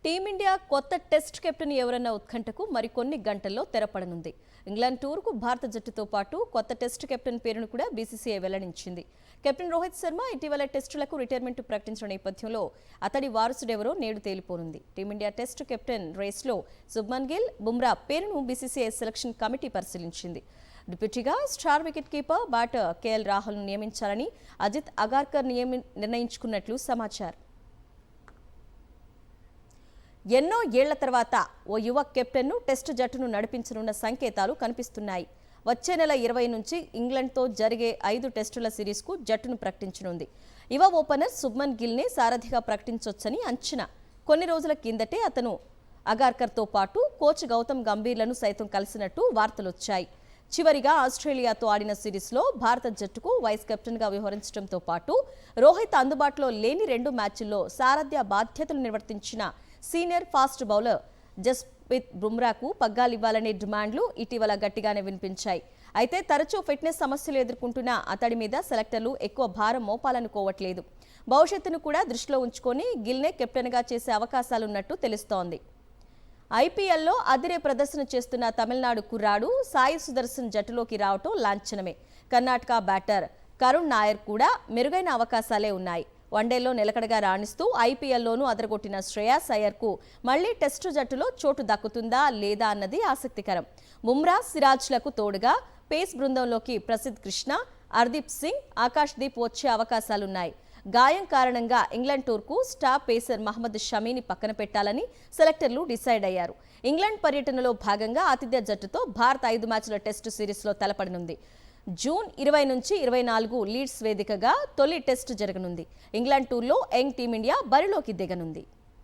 Team India కొత్త test captain ఎవరన్న ఉత్కంఠకు మరికొన్ని గంటల్లో తెరపడనుంది. ఇంగ్లాండ్ టూర్కు భారత జట్టుతో పాటు కొత్త టెస్ట్ కెప్టెన్ పేరును కూడా బీసీసీఐ వెల్లడించింది. కెప్టెన్ రోహిత్ శర్మ ఇటీవల టెస్టులకు రిటైర్మెంట్ ప్రకటించిన నేపథ్యంలో అతడి వారసుడెవరో నేడు తేలిపోనుంది. టీమిండియా టెస్ట్ కెప్టెన్ రేస్లో శుభ్మన్ గిల్, బుమ్రా పేరును బీసీసీఐ సెలక్షన్ కమిటీ పరిశీలించింది. డిప్యూటీగా star wicket keeper batter KL రాహుల్ను నియమించాలని అజిత్ అగార్కర్ నిర్ణయించుకున్నట్లు సమాచారం. ఎన్నో ఏళ్ల తర్వాత ఓ యువ కెప్టెన్ను టెస్టు జట్టును నడిపించనున్న సంకేతాలు కనిపిస్తున్నాయి. వచ్చే నెల 20 నుంచి ఇంగ్లాండ్తో జరిగే 5 టెస్టుల సిరీస్కు జట్టును ప్రకటించనుంది. యువ ఓపెనర్ శుభ్మన్ గిల్నే సారథిగా ప్రకటించొచ్చని అంచనా. కొన్ని రోజుల కిందటే అతను అగార్కర్తో పాటు కోచ్ గౌతమ్ గంభీర్లను సైతం కలిసినట్టు వార్తలొచ్చాయి. చివరిగా ఆస్ట్రేలియాతో ఆడిన సిరీస్లో భారత జట్టుకు వైస్ కెప్టెన్గా వ్యవహరించడంతో పాటు రోహిత్ అందుబాటులో లేని 2 మ్యాచ్ల్లో సారథ్య బాధ్యతలు నిర్వర్తించిన సీనియర్ ఫాస్ట్ బౌలర్ జస్ప్రీత్ బుమ్రాకు పగ్గాలివ్వాలనే డిమాండ్లు ఇటీవల గట్టిగానే వినిపించాయి. అయితే తరచూ ఫిట్నెస్ సమస్యలు ఎదుర్కొంటున్న అతడి మీద సెలెక్టర్లు ఎక్కువ భారం మోపాలనుకోవట్లేదు. భవిష్యత్తును కూడా దృష్టిలో ఉంచుకొని గిల్నే కెప్టెన్గా చేసే అవకాశాలున్నట్టు తెలుస్తోంది. ఐపీఎల్లో అదిరే ప్రదర్శన చేస్తున్న తమిళనాడు కుర్రాడు సాయి సుదర్శన్ జట్టులోకి రావటం లాంఛనమే. కర్ణాటక బ్యాటర్ కరుణ్ నాయర్ కూడా మెరుగైన అవకాశాలే ఉన్నాయి. వన్డేలో నిలకడగా రాణిస్తూ ఐపీఎల్లోనూ అదరగొట్టిన శ్రేయాస్ అయ్యర్కు మళ్లీ టెస్టు జట్టులో చోటు దక్కుతుందా లేదా అన్నది ఆసక్తికరం. బుమ్రా, సిరాజ్లకు తోడుగా పేస్ బృందంలోకి ప్రసిద్ధ్ కృష్ణ, హర్దీప్ సింగ్, ఆకాష్ దీప్ వచ్చే అవకాశాలున్నాయి. గాయం కారణంగా ఇంగ్లాండ్ టూర్కు స్టార్ పేసర్ మహమ్మద్ షమీని పక్కన పెట్టాలని సెలెక్టర్లు డిసైడ్ అయ్యారు. ఇంగ్లాండ్ పర్యటనలో భాగంగా ఆతిథ్య జట్టుతో భారత్ 5 మ్యాచ్ల టెస్టు సిరీస్లో తలపడనుంది. జూన్ 20 నుంచి 24 లీడ్స్ వేదికగా తొలి టెస్టు జరగనుంది. ఇంగ్లాండ్ టూర్లో యంగ్ టీమిండియా బరిలోకి దిగనుంది.